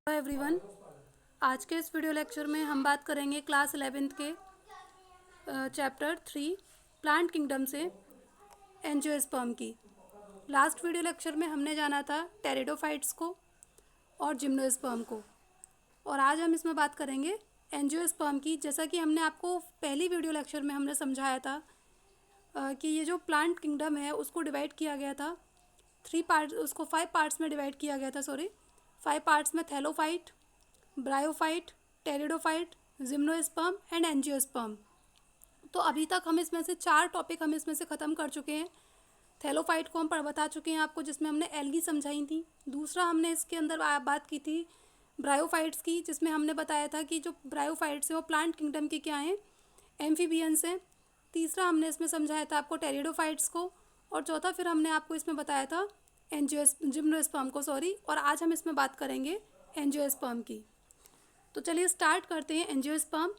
Hello everyone. आज के इस वीडियो लेक्चर में हम बात करेंगे क्लास 11th के चैप्टर 3 प्लांट किंगडम से एंजियोस्पर्म की। लास्ट वीडियो लेक्चर में हमने जाना था टेरिडोफाइट्स को और जिम्नोस्पर्म को, और आज हम इसमें बात करेंगे एंजियोस्पर्म की। जैसा कि हमने आपको पहली वीडियो लेक्चर में हमने समझाया था कि ये जो प्लांट किंगडम है उसको डिवाइड किया गया था 5 पार्ट्स में डिवाइड किया गया था। 5 पार्ट्स में thallophyte, bryophyte, pteridophyte, gymnosperm and angiosperm. तो अभी तक हम इसमें से 4 टॉपिक हम इसमें से ख़त्म कर चुके हैं। थैलोफाइट को हम बता चुके हैं आपको, जिसमें हमने एल्गी समझाई थी। दूसरा हमने इसके अंदर बात की थी ब्रायोफाइट्स की, जिसमें हमने बताया था कि जो ब्रायोफाइट्स हैं वो प्लांट किंगडम के क्या हैं, एम्फीबियंस हैं। तीसरा हमने इसमें समझाया था आपको टेरिडोफाइट्स को, और चौथा फिर हमने आपको इसमें बताया था जिम्नोस्पर्म को। और आज हम इसमें बात करेंगे एंजियोस्पर्म की। तो चलिए स्टार्ट करते हैं एंजियोस्पर्म।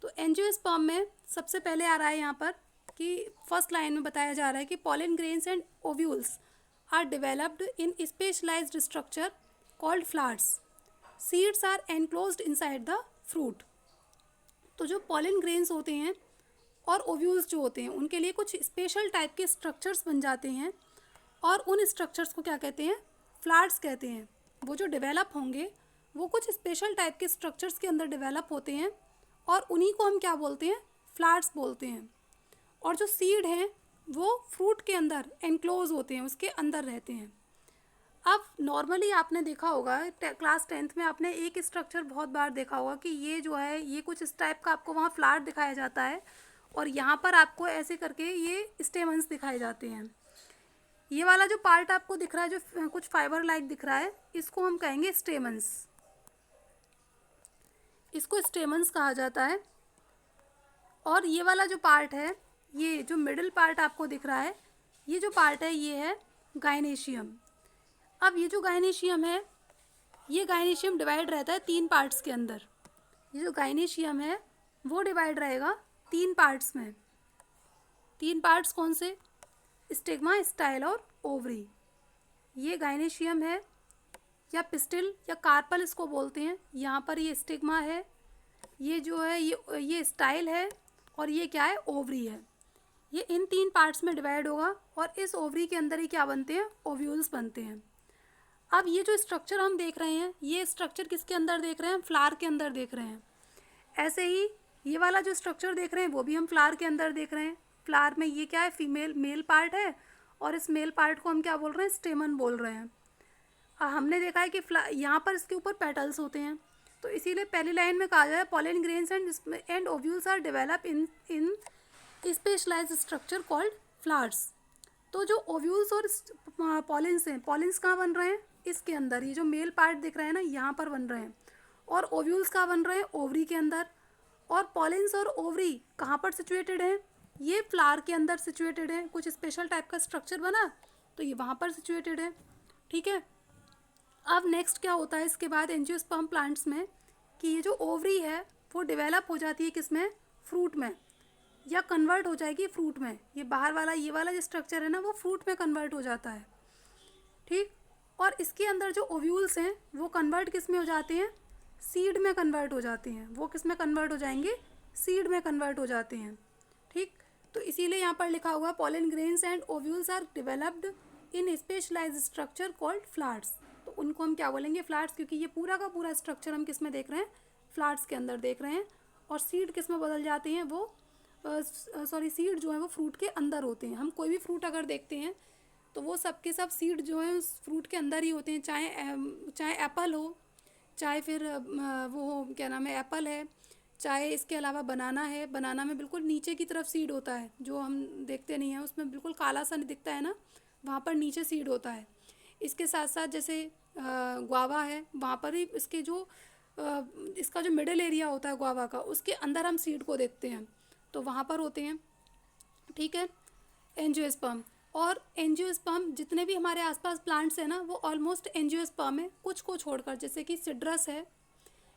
तो एंजियोस्पर्म में सबसे पहले आ रहा है यहाँ पर कि फर्स्ट लाइन में बताया जा रहा है कि pollen grains and ovules are developed in specialised structure called flowers. Seeds are enclosed inside the fruit. तो जो पॉलन ग्रेन्स होते हैं और ओव्यूल्स जो होते हैं उनके लिए कुछ स्पेशल टाइप के स्ट्रक्चर्स बन जाते हैं, और उन स्ट्रक्चर्स को क्या कहते हैं, फ्लावर्स कहते हैं। वो जो डेवलप होंगे वो कुछ स्पेशल टाइप के स्ट्रक्चर्स के अंदर डेवलप होते हैं, और उन्हीं को हम क्या बोलते हैं, फ्लावर्स बोलते हैं। और जो सीड हैं वो फ्रूट के अंदर एनक्लोज होते हैं, उसके अंदर रहते हैं। अब नॉर्मली आपने देखा होगा क्लास 10th में आपने एक स्ट्रक्चर बहुत बार देखा होगा कि ये जो है ये कुछ इस टाइप का आपको वहाँ फ्लावर दिखाया जाता है, और यहाँ पर आपको ऐसे करके ये स्टेमन्स दिखाए जाते हैं। ये वाला जो पार्ट आपको दिख रहा है, जो कुछ फाइबर लाइक दिख रहा है, इसको हम कहेंगे स्टेमन्स। इसको स्टेमन्स कहा जाता है। और ये वाला जो पार्ट है, ये जो मिडिल पार्ट आपको दिख रहा है, ये जो पार्ट है ये है गायनेशियम। अब ये जो गायनेशियम है, ये गायनेशियम डिवाइड रहता है 3 पार्ट्स के अंदर। ये जो गायनेशियम है वो डिवाइड रहेगा 3 पार्ट्स में। 3 पार्ट्स कौन से, स्टिग्मा, स्टाइल और ओवरी। ये गायनेशियम है, या पिस्टिल या कार्पल इसको बोलते हैं। यहाँ पर ये स्टिग्मा है, ये जो है ये स्टाइल है, और ये क्या है, ओवरी है। ये इन 3 पार्ट्स में डिवाइड होगा, और इस ओवरी के अंदर ही क्या बनते हैं, ओव्यूल्स बनते हैं। अब ये जो स्ट्रक्चर हम देख रहे हैं, ये स्ट्रक्चर किसके अंदर देख रहे हैं, फ्लावर के अंदर देख रहे हैं। ऐसे ही ये वाला जो स्ट्रक्चर देख रहे हैं वो भी हम फ्लावर के अंदर देख रहे हैं। फ्लावर में ये क्या है, मेल पार्ट है, और इस मेल पार्ट को हम क्या बोल रहे हैं, स्टेमन बोल रहे हैं। हमने देखा है कि यहाँ पर इसके ऊपर पेटल्स होते हैं, तो इसीलिए पहली लाइन में कहा जाए pollen grains and ovules are develop in specialised structure called flowers. तो जो ओव्यूल्स और पॉलिन्स हैं, पॉलिन्स कहाँ बन रहे हैं, इसके अंदर। ये जो मेल पार्ट दिख रहा है ना, यहाँ पर बन रहे हैं। और ओव्यूल्स कहाँ बन रहे हैं, ओवरी के अंदर। और पॉलिन्स और ओवरी कहाँ पर सिचुएटेड हैं, ये फ्लावर के अंदर सिचुएटेड है। कुछ स्पेशल टाइप का स्ट्रक्चर बना तो ये वहाँ पर सिचुएटेड है। ठीक है। अब नेक्स्ट क्या होता है इसके बाद एंजियोस्पर्म प्लांट्स में, कि ये जो ओवरी है वो डेवलप हो जाती है किसमें, फ्रूट में, या कन्वर्ट हो जाएगी फ्रूट में। ये बाहर वाला ये वाला जो स्ट्रक्चर है ना, वो फ्रूट में कन्वर्ट हो जाता है। ठीक। और इसके अंदर जो ओव्यूल्स हैं वो कन्वर्ट किस में हो जाते हैं, सीड में कन्वर्ट हो जाते हैं। वो किस में कन्वर्ट हो जाएंगे, सीड में कन्वर्ट हो जाते हैं। ठीक। तो इसीलिए यहाँ पर लिखा हुआ pollen grains and ovules are developed in specialised structure called flowers. तो उनको हम क्या बोलेंगे, फ्लावर्स, क्योंकि ये पूरा का पूरा स्ट्रक्चर हम किस में देख रहे हैं, फ्लावर्स के अंदर देख रहे हैं। और सीड किस में बदल जाते हैं, वो सीड जो है वो फ्रूट के अंदर होते हैं। हम कोई भी फ्रूट अगर देखते हैं तो वो सब के सब सीड जो है उस फ्रूट के अंदर ही होते हैं। चाहे एप्पल हो, चाहे फिर वो हो, क्या नाम है, एप्पल है, चाहे इसके अलावा बनाना है। बनाना में बिल्कुल नीचे की तरफ सीड होता है, जो हम देखते नहीं हैं, उसमें बिल्कुल काला सा दिखता है ना, वहाँ पर नीचे सीड होता है। इसके साथ साथ जैसे गुआवा है, वहाँ पर ही इसके जो इसका जो मिडिल एरिया होता है गुआवा का, उसके अंदर हम सीड को देखते हैं, तो वहाँ पर होते हैं। ठीक है। एंजियोस्पर्म, और एंजियोस्पर्म जितने भी हमारे आसपास प्लांट्स हैं ना, वो ऑलमोस्ट एंजियोस्पर्म है, कुछ को छोड़कर। जैसे कि सिड्रस है,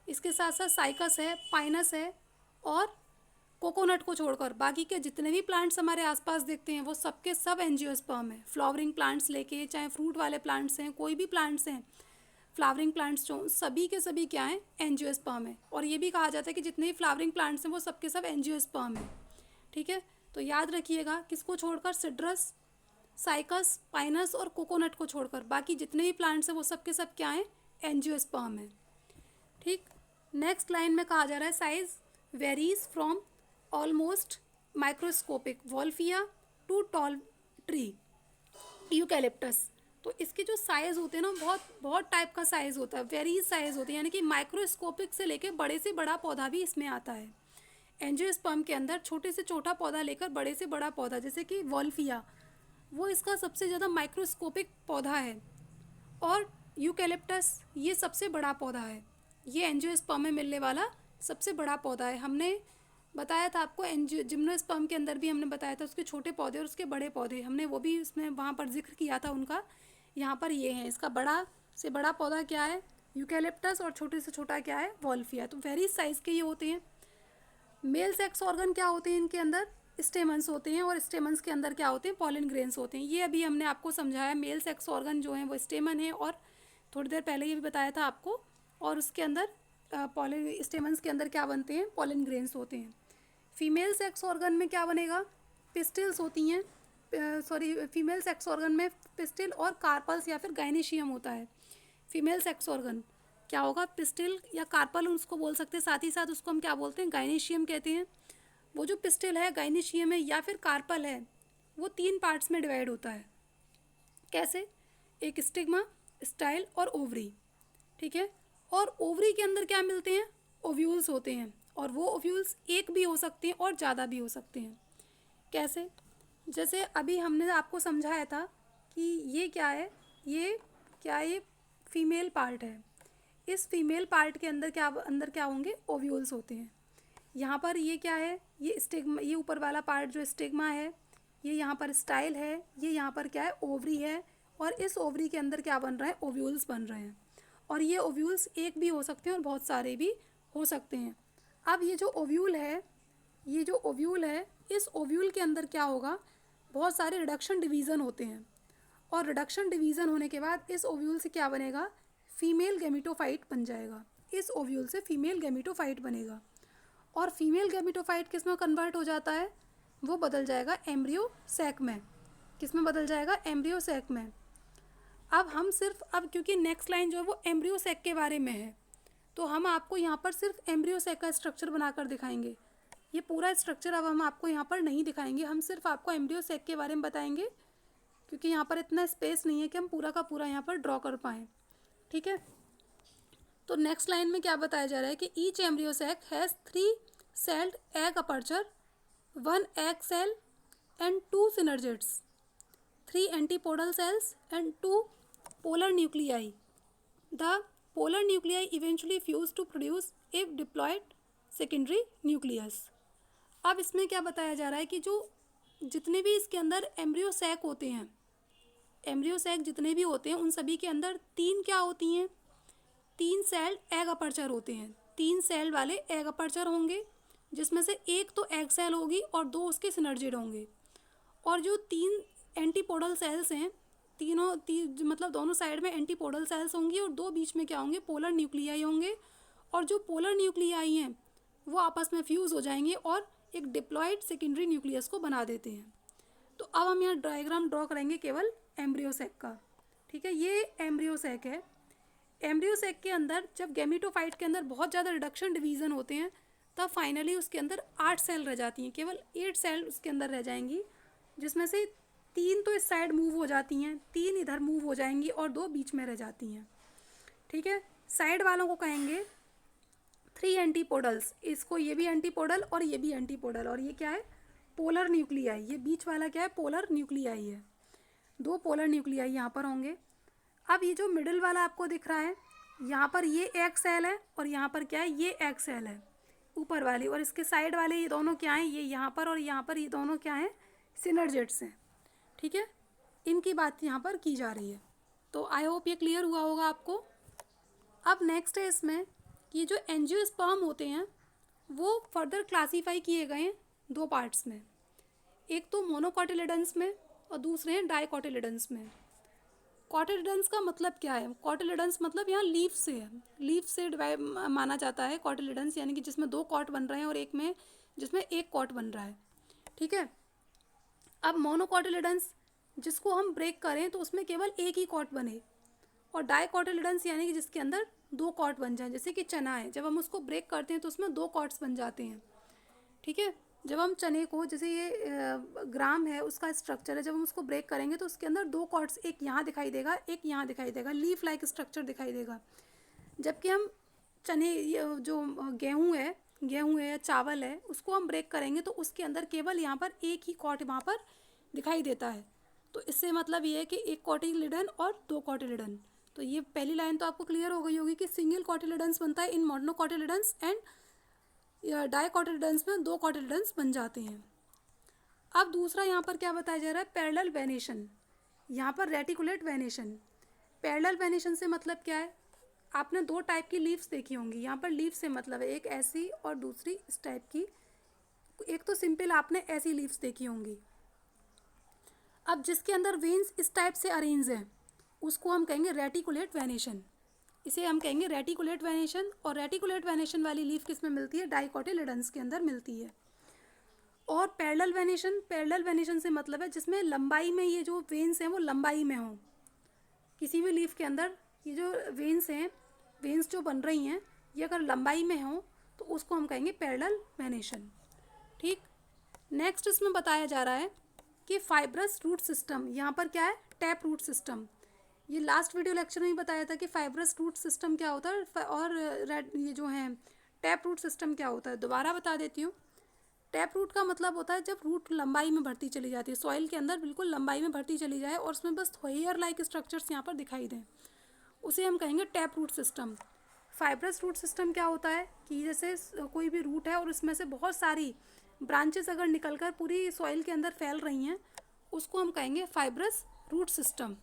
इसके साथ साथ साइकस है, पाइनस है, और कोकोनट को छोड़कर बाकी के जितने भी प्लांट्स हमारे आसपास देखते हैं वो सबके सब एंजियोस्पर्म है। फ्लावरिंग प्लांट्स लेके, चाहे फ्रूट वाले प्लांट्स हैं, कोई भी प्लांट्स हैं, फ्लावरिंग प्लांट्स जो सभी के सभी क्या हैं, एंजियोस्पर्म है। और ये भी कहा जाता है कि जितने भी फ्लावरिंग प्लांट्स हैं वो सब के सब एंजियोस्पर्म है। ठीक है, तो याद रखिएगा किसको छोड़कर, सिट्रस, साइकस, पाइनस और कोकोनट को छोड़कर बाकी जितने भी प्लांट्स हैं वो सब के सब क्या हैं, एंजियोस्पर्म है। ठीक, नेक्स्ट लाइन में कहा जा रहा है size varies from almost microscopic wolffia to tall tree eucalyptus. तो इसके जो साइज़ होते हैं ना, बहुत बहुत टाइप का साइज़ होता है, वेरीज साइज़ होते हैं, यानी कि माइक्रोस्कोपिक से लेकर बड़े से बड़ा पौधा भी इसमें आता है। एंजियोस्पर्म के अंदर छोटे से छोटा पौधा लेकर बड़े से बड़ा पौधा, जैसे कि वॉल्फिया, वो इसका सबसे ज़्यादा माइक्रोस्कोपिक पौधा है। और यूकैलिप्टस ये सबसे बड़ा पौधा है, ये एंजियोस्पर्म में मिलने वाला सबसे बड़ा पौधा है। हमने बताया था आपको जिम्नोस्पर्म के अंदर भी हमने बताया था उसके छोटे पौधे और उसके बड़े पौधे, हमने वो भी उसमें वहाँ पर जिक्र किया था उनका। यहाँ पर ये है, इसका बड़ा से बड़ा पौधा क्या है, यूकैलिप्टस, और छोटे से छोटा क्या है, वॉल्फिया। तो वेरी साइज़ के ये होते हैं। मेल सेक्स ऑर्गन क्या होते हैं, इनके अंदर स्टेमन्स होते हैं, और स्टेमन्स के अंदर क्या होते हैं, पॉलन ग्रेन्स होते हैं। ये अभी हमने आपको समझाया, मेल सेक्स ऑर्गन जो है वो स्टेमन है, और थोड़ी देर पहले ये भी बताया था आपको। और उसके अंदर पॉलन स्टेमन्स के अंदर क्या बनते हैं, पॉलन ग्रेन्स होते हैं। फीमेल सेक्स ऑर्गन में क्या बनेगा, पिस्टिल्स होती हैं, फीमेल सेक्स ऑर्गन में पिस्टिल और कार्पल्स या फिर गाइनेशियम होता है। फीमेल सेक्स ऑर्गन क्या होगा, पिस्टिल या कार्पल उसको बोल सकते हैं, साथ ही साथ उसको हम क्या बोलते हैं, गाइनेशियम कहते हैं। वो जो पिस्टिल है, गाइनेशियम है या फिर कार्पल है, वो 3 पार्ट्स में डिवाइड होता है। कैसे, एक स्टिग्मा, स्टाइल और ओवरी। ठीक है, और ओवरी के अंदर क्या मिलते हैं, ओव्यूल्स होते हैं, और वो ओव्यूल्स एक भी हो सकते हैं और ज़्यादा भी हो सकते हैं। कैसे, जैसे अभी हमने आपको समझाया था कि ये क्या है, ये फीमेल पार्ट है। इस फीमेल पार्ट के अंदर क्या होंगे, ओव्यूल्स होते हैं। यहाँ पर ये क्या है, ये स्टिग्मा, ये ऊपर वाला पार्ट जो स्टिग्मा है, ये यहाँ पर स्टाइल है, ये यहाँ पर क्या है, ओवरी है, और इस ओवरी के अंदर क्या बन रहा है, ओव्यूल्स बन रहे हैं। और ये ओव्यूल्स एक भी हो सकते हैं और बहुत सारे भी हो सकते हैं। अब ये जो ओव्यूल है, इस ओव्यूल के अंदर क्या होगा, बहुत सारे रिडक्शन डिवीज़न होते हैं, और रिडक्शन डिवीज़न होने के बाद इस ओव्यूल से क्या बनेगा, फीमेल गैमेटोफाइट बन जाएगा। इस ओव्यूल से फीमेल गैमेटोफाइट बनेगा, और फीमेल गैमेटोफाइट किस में कन्वर्ट हो जाता है, वो बदल जाएगा एम्ब्रियो सैक में। किस में बदल जाएगा, एम्ब्रियो सैक में। अब क्योंकि नेक्स्ट लाइन जो है वो एम्ब्रियो सैक के बारे में है, तो हम आपको यहाँ पर सिर्फ एम्ब्रियो सैक का स्ट्रक्चर बनाकर दिखाएंगे। ये पूरा स्ट्रक्चर अब हम आपको यहाँ पर नहीं दिखाएंगे, हम सिर्फ आपको एम्ब्रियो सैक के बारे में बताएंगे, क्योंकि यहाँ पर इतना स्पेस नहीं है कि हम पूरा का पूरा यहाँ पर ड्रॉ कर पाएँ। ठीक है, तो नेक्स्ट लाइन में क्या बताया जा रहा है कि each embryo sac has 3 celled egg aperture, 1 egg cell and 2 synergids, 3 antipodal cells and 2 polar nuclei. The polar nuclei eventually fuse to produce a diploid secondary nucleus. अब इसमें क्या बताया जा रहा है कि जो जितने भी इसके अंदर एम्ब्रियो सैक होते हैं, एम्ब्रियो सैक जितने भी होते हैं उन सभी के अंदर 3 क्या होती हैं, 3 सेल्ड एग अपर्चर होते हैं। 3 सेल वाले एग अपर्चर होंगे, जिसमें से एक तो एग सेल होगी और 2 उसके सिनर्जिड होंगे। और जो 3 एंटीपोडल सेल्स हैं, मतलब दोनों साइड में एंटीपोडल सेल्स होंगी, और 2 बीच में क्या होंगे, पोलर न्यूक्लियाई होंगे। और जो पोलर न्यूक्लियाई हैं वो आपस में फ्यूज़ हो जाएंगे और एक डिप्लॉयड सेकेंडरी न्यूक्लियस को बना देते हैं। तो अब हम यहाँ डायग्राम ड्रॉ करेंगे केवल एम्ब्रियो सैक का। ठीक है, ये एम्ब्रियो सैक है। एम्ब्रियो सैक के अंदर जब गैमेटोफाइट के अंदर बहुत ज़्यादा रिडक्शन डिवीज़न होते हैं, तब फाइनली उसके अंदर 8 सेल रह जाती हैं, केवल 8 सेल उसके अंदर रह जाएंगी, जिसमें से 3 तो इस साइड मूव हो जाती हैं, 3 इधर मूव हो जाएंगी और 2 बीच में रह जाती हैं। ठीक है, साइड वालों को कहेंगे 3 एंटीपोडल्स, इसको ये भी एंटीपोडल और ये भी एंटीपोडल, और ये क्या है, पोलर न्यूक्लियाई। ये बीच वाला क्या है, पोलर न्यूक्लियाई है। 2 पोलर न्यूक्लियाई यहाँ पर होंगे। अब ये जो मिडिल वाला आपको दिख रहा है, यहाँ पर ये एग सेल है और यहाँ पर क्या है, ये एग सेल है ऊपर वाली, और इसके साइड वाले ये दोनों क्या हैं, ये यहाँ पर और यहाँ पर ये दोनों क्या हैं, सिनर्जिड्स हैं। ठीक है, इनकी बात यहाँ पर की जा रही है। तो आई होप ये क्लियर हुआ होगा आपको। अब नेक्स्ट है इसमें, ये जो एंजियोस्पर्म होते हैं वो फर्दर क्लासीफाई किए गए हैं 2 पार्ट्स में, एक तो मोनोकोटिलिडन्स में और दूसरे हैं डाइकोटिलिडन्स में। कॉटिलिडन्स का मतलब क्या है? कॉटिलिडन्स मतलब यहाँ लीफ से है, लीफ से डिवाइड माना जाता है कॉटिलिडन्स, यानी कि जिसमें 2 कॉट बन रहे हैं और एक में जिसमें 1 कॉट बन रहा है। ठीक है। अब मोनोकॉटिलिडन्स जिसको हम ब्रेक करें तो उसमें केवल एक ही कॉट बने, और डाइकॉटिलिडन्स यानी कि जिसके अंदर 2 कॉट बन जाए, जैसे कि चना है, जब हम उसको ब्रेक करते हैं तो उसमें 2 कॉट्स बन जाते हैं। ठीक है। जब हम चने को, जैसे ये ग्राम है उसका स्ट्रक्चर है, जब हम उसको ब्रेक करेंगे तो उसके अंदर 2 कॉर्ड्स, एक यहाँ दिखाई देगा, एक यहाँ दिखाई देगा, लीफ लाइक स्ट्रक्चर दिखाई देगा। जबकि हम चने, जो गेहूँ है या चावल है, उसको हम ब्रेक करेंगे तो उसके अंदर केवल यहाँ पर एक ही कॉट वहाँ पर दिखाई देता है। तो इससे मतलब ये है कि एक कॉटिलिडन और 2 कॉटिलिडन। तो ये पहली लाइन तो आपको क्लियर हो गई होगी कि सिंगल कॉटिलिडन्स बनता है इन मोनोकॉटिलिडन्स, एंड डाइकॉटिलिडन्स में 2 कॉटिलिडन्स बन जाते हैं। अब दूसरा यहाँ पर क्या बताया जा रहा है? Parallel venation. यहाँ पर रेटिकुलेट वेनेशन। पैरेलल वेनेशन से मतलब क्या है? आपने 2 टाइप की लीव्स देखी होंगी। यहाँ पर लीव से मतलब है एक ऐसी और दूसरी इस टाइप की। एक तो सिंपल आपने ऐसी लीव्स देखी होंगी। अब जिसके अंदर वेन्स इस टाइप से अरेंज हैं उसको हम कहेंगे रेटिकुलेट वेनेशन। इसे हम कहेंगे रेटिकुलेट वेनेशन। और रेटिकुलेट वेनेशन वाली लीफ किस में मिलती है? डाइकॉटिलिडन्स के अंदर मिलती है। और पैरेलल वेनेशन से मतलब है जिसमें लंबाई में ये जो वेन्स हैं वो लंबाई में हों। किसी भी लीफ के अंदर ये जो वेन्स हैं, वेन्स जो बन रही हैं, ये अगर लंबाई में हों तो उसको हम कहेंगे पैरेलल वेनेशन। ठीक। नेक्स्ट इसमें बताया जा रहा है कि फाइब्रस रूट सिस्टम। यहाँ पर क्या है? Tap root system. ये लास्ट वीडियो लेक्चर में ही बताया था कि फाइब्रस रूट सिस्टम क्या होता है और ये जो है टैप रूट सिस्टम क्या होता है। दोबारा बता देती हूँ। टैप रूट का मतलब होता है जब रूट लंबाई में बढ़ती चली जाती है, सॉइल के अंदर बिल्कुल लंबाई में बढ़ती चली जाए और उसमें बस हेयर लाइक स्ट्रक्चर्स यहाँ पर दिखाई दें, उसे हम कहेंगे tap root system. Fibrous root system क्या होता है कि जैसे कोई भी रूट है और उसमें से बहुत सारी ब्रांचेस अगर निकलकर पूरी सॉइल के अंदर फैल रही हैं, उसको हम कहेंगे फाइब्रस रूट सिस्टम।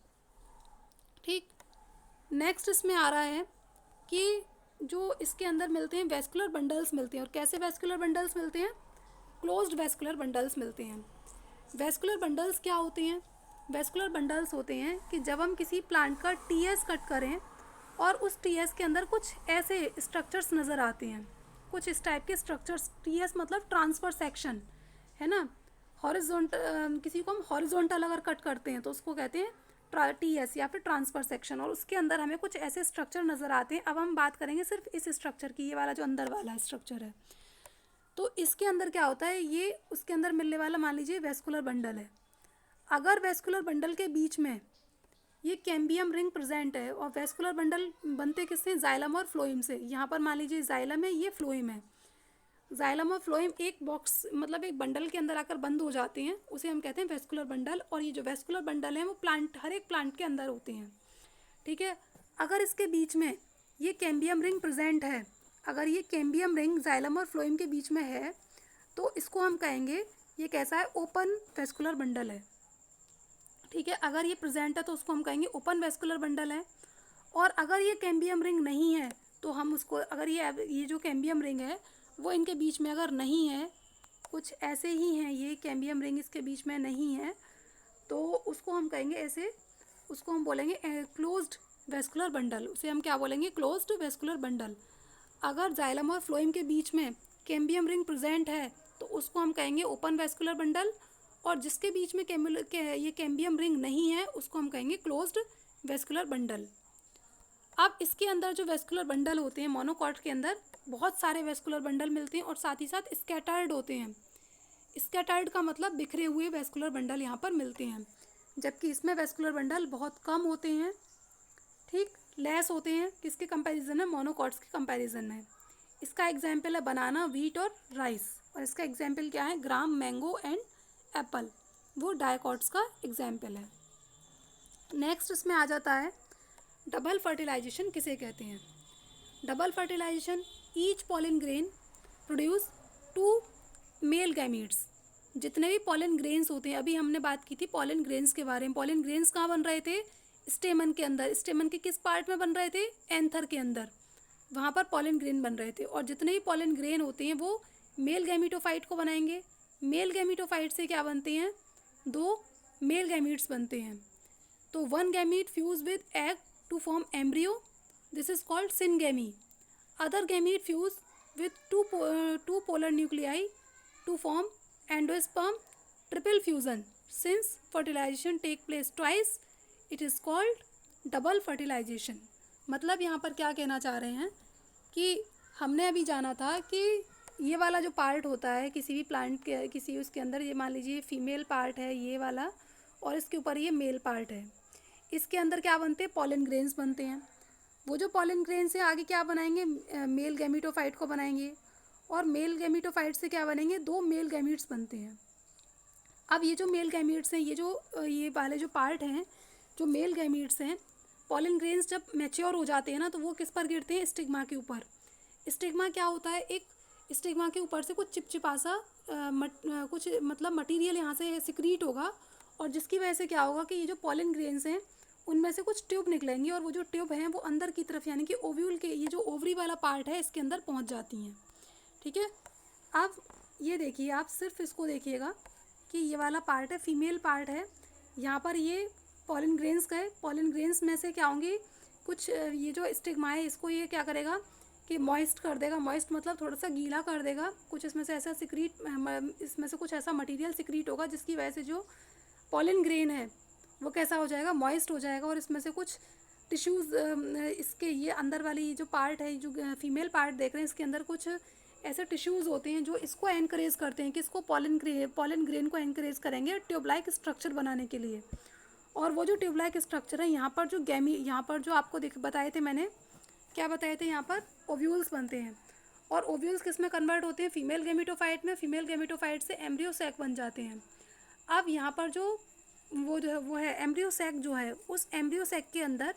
ठीक। नेक्स्ट इसमें आ रहा है कि जो इसके अंदर मिलते हैं वेस्कुलर बंडल्स मिलते हैं। और कैसे वेस्कुलर बंडल्स मिलते हैं? क्लोज्ड वेस्कुलर बंडल्स मिलते हैं। वेस्कुलर बंडल्स क्या होते हैं? वेस्कुलर बंडल्स होते हैं कि जब हम किसी प्लांट का टीएस कट करें और उस टीएस के अंदर कुछ ऐसे स्ट्रक्चर्स नज़र आते हैं, कुछ इस टाइप के स्ट्रक्चर्स। टीएस मतलब ट्रांसफर सेक्शन है ना। हॉरिजॉन्टल, किसी को हम हॉरिजॉन्टल अगर कट करते हैं तो उसको कहते हैं टीएस या फिर ट्रांसफर सेक्शन, और उसके अंदर हमें कुछ ऐसे स्ट्रक्चर नज़र आते हैं। अब हम बात करेंगे सिर्फ इस स्ट्रक्चर की, ये वाला जो अंदर वाला स्ट्रक्चर है। तो इसके अंदर क्या होता है? ये उसके अंदर मिलने वाला मान लीजिए वेस्कुलर बंडल है। अगर वेस्कुलर बंडल के बीच में ये कैम्बियम रिंग प्रेजेंट है, और वेस्कुलर बंडल बनते किससे? जाइलम और फ्लोएम से। यहाँ पर मान लीजिए जाइलम है, ये फ्लोएम है। जाइलम और फ्लोएम एक बॉक्स मतलब एक बंडल के अंदर आकर बंद हो जाते हैं, उसे हम कहते हैं वेस्कुलर बंडल। और ये जो वेस्कुलर बंडल हैं वो प्लांट, हर एक प्लांट के अंदर होते हैं। ठीक है। अगर इसके बीच में ये कैम्बियम रिंग प्रेजेंट है, अगर ये कैम्बियम रिंग जाइलम और फ्लोएम के बीच में है तो इसको हम कहेंगे ये कैसा है? ओपन वेस्कुलर बंडल है। ठीक है। अगर ये प्रेजेंट है तो उसको हम कहेंगे ओपन वेस्कुलर बंडल है। और अगर ये कैम्बियम रिंग नहीं है तो हम उसको, अगर ये जो कैम्बियम रिंग है वो इनके बीच में अगर नहीं है, कुछ ऐसे ही हैं, ये कैम्बियम रिंग इसके बीच में नहीं है, तो उसको हम कहेंगे ऐसे, उसको हम बोलेंगे क्लोज्ड वेस्कुलर बंडल। उसे हम क्या बोलेंगे? Closed vascular bundle. अगर जाइलम और फ्लोएम के बीच में कैम्बियम रिंग प्रेजेंट है तो उसको हम कहेंगे ओपन वेस्कुलर बंडल। और जिसके बीच में ये कैम्बियम रिंग नहीं है उसको हम कहेंगे क्लोज्ड वेस्कुलर बंडल। अब इसके अंदर जो वेस्कुलर बंडल होते हैं, मोनोकॉट के अंदर बहुत सारे वेस्कुलर बंडल मिलते हैं और साथ ही साथ स्कैटर्ड होते हैं। स्कैटर्ड का मतलब बिखरे हुए वेस्कुलर बंडल यहाँ पर मिलते हैं, जबकि इसमें वेस्कुलर बंडल बहुत कम होते हैं। ठीक। लेस होते हैं किसके कंपैरिजन में? मोनोकॉट्स के कंपैरिजन में। इसका एग्जाम्पल है बनाना, व्हीट और राइस। और इसका एग्जाम्पल क्या है? ग्राम, मैंगो एंड एप्पल, वो डायकॉट्स का एग्जाम्पल है। नेक्स्ट इसमें आ जाता है डबल फर्टिलाइजेशन किसे कहते हैं? Double fertilisation, each pollen grain produce 2 male gametes. जितने भी पॉलन ग्रेन्स होते हैं, अभी हमने बात की थी पॉलन ग्रेन्स के बारे में। पॉलन ग्रेन्स कहाँ बन रहे थे? स्टेमन के अंदर। स्टेमन के किस पार्ट में बन रहे थे? एंथर के अंदर, वहाँ पर पॉलन ग्रेन बन रहे थे। और जितने भी पॉलन ग्रेन होते हैं वो मेल गैमीटोफाइट को बनाएंगे। मेल गैमीटोफाइट से क्या बनते हैं? 2 मेल गैमीट्स बनते हैं। तो तो one gamete fuse with egg to form embryo, this is called syngamy. Other gamete fuse with two polar nuclei to form endosperm. Triple fusion. Since fertilization take place twice, it is called double fertilization. मतलब यहाँ पर क्या कहना चाह रहे हैं कि हमने अभी जाना था कि ये वाला जो पार्ट होता है किसी भी प्लांट के, किसी उसके अंदर, ये मान लीजिए फीमेल पार्ट है ये वाला, और इसके ऊपर ये मेल पार्ट है. इसके अंदर क्या बनते हैं? पॉलन ग्रेन्स बनते हैं. वो जो पॉलन ग्रेन से आगे क्या बनाएंगे? मेल गैमीटोफाइट को बनाएंगे, और मेल गैमीटोफाइट से क्या बनेंगे? 2 मेल गैमीट्स बनते हैं. अब ये जो मेल गैमीट्स हैं, ये वाले जो पार्ट हैं, जो मेल गैमीट्स हैं, पॉलन ग्रेन्स जब मैच्योर हो जाते हैं ना, तो वो किस पर गिरते हैं? स्टिग्मा के ऊपर. स्टिग्मा क्या होता है? एक स्टिग्मा के ऊपर से कुछ चिपचिपा सा कुछ मतलब मटीरियल यहाँ से सिक्रीट होगा, और जिसकी वजह से क्या होगा कि ये जो पॉलन ग्रेन्स हैं उनमें से कुछ ट्यूब निकलेंगी, और वो जो ट्यूब हैं वो अंदर की तरफ, यानी कि ओव्यूल के ये जो ओवरी वाला पार्ट है इसके अंदर पहुंच जाती हैं. ठीक है. अब ये देखिए, आप सिर्फ इसको देखिएगा कि ये वाला पार्ट है, फीमेल पार्ट है. यहाँ पर ये पॉलन ग्रेन्स गए, पॉलन ग्रेन्स में से क्या होंगी? कुछ ये जो स्टिग्मा है इसको ये क्या करेगा कि मॉइस्ट कर देगा. मॉइस्ट मतलब थोड़ा सा गीला कर देगा. कुछ इसमें से ऐसा इसमें से कुछ ऐसा मटीरियल सिक्रीट होगा जिसकी वजह से जो पॉलन ग्रेन है वो कैसा हो जाएगा? मॉइस्ट हो जाएगा. और इसमें से कुछ टिश्यूज़, इसके ये अंदर वाली जो पार्ट है, जो फीमेल पार्ट देख रहे हैं, इसके अंदर कुछ ऐसे टिश्यूज़ होते हैं जो इसको एनकरेज करते हैं कि इसको पॉलन ग्रेन को एनकरेज करेंगे ट्यूब लाइक स्ट्रक्चर बनाने के लिए. और वो जो ट्यूब लाइक स्ट्रक्चर है, यहाँ पर जो यहाँ पर जो आपको बताए थे मैंने, क्या बताए थे? यहाँ पर ओव्यूल्स बनते हैं. और ओव्यूल्स किस में कन्वर्ट होते हैं? फीमेल गैमीटोफाइट में. फीमेल गैमीटोफाइट से एम्ब्रियो सैक बन जाते हैं. अब यहाँ पर जो वो है एम्ब्रियो सैक जो है, उस एम्ब्रियो सैक के अंदर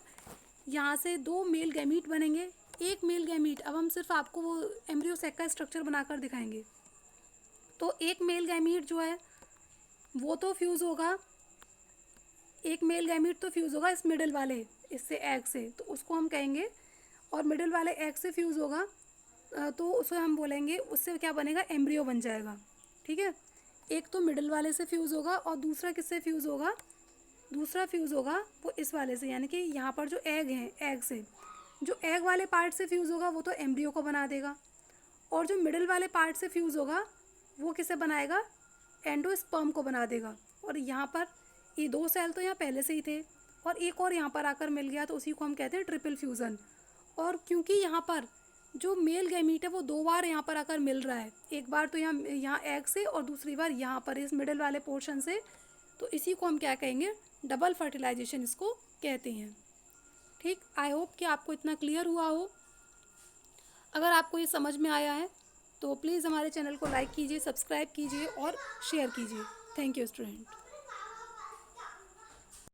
यहाँ से 2 मेल गैमीट बनेंगे. एक मेल गैमीट, अब हम सिर्फ आपको वो एम्ब्रियो सैक का स्ट्रक्चर बनाकर दिखाएंगे. तो एक मेल गैमीट जो है वो तो फ्यूज़ होगा, एक मेल गैमीट तो फ्यूज़ होगा इस मिडिल वाले, इससे एग से, तो उसको हम कहेंगे. और मिडिल वाले एग से फ्यूज़ होगा तो उसे हम बोलेंगे, उससे क्या बनेगा? एम्ब्रियो बन जाएगा. ठीक है. एक तो मिडिल वाले से फ्यूज़ होगा, और दूसरा किससे फ्यूज़ होगा? दूसरा फ्यूज़ होगा वो इस वाले से, यानी कि यहाँ पर जो एग है, एग से जो एग वाले पार्ट से फ्यूज़ होगा वो तो एम्ब्रियो को बना देगा. और जो मिडिल वाले पार्ट से फ्यूज़ होगा वो किसे बनाएगा? एंडोस्पर्म को बना देगा. और यहाँ पर ये 2 सेल तो यहाँ पहले से ही थे, और एक और यहाँ पर आकर मिल गया, तो उसी को हम कहते हैं ट्रिपल फ्यूज़न. और क्योंकि यहाँ पर जो मेल गैमीट है वो 2 बार यहाँ पर आकर मिल रहा है, एक बार तो यहाँ एग से, और दूसरी बार यहाँ पर इस मिडिल वाले पोर्शन से, तो इसी को हम क्या कहेंगे? डबल फर्टिलाइजेशन इसको कहते हैं. ठीक. आई होप कि आपको इतना क्लियर हुआ हो. अगर आपको ये समझ में आया है तो प्लीज़ हमारे चैनल को लाइक कीजिए, सब्सक्राइब कीजिए और शेयर कीजिए. Thank you student.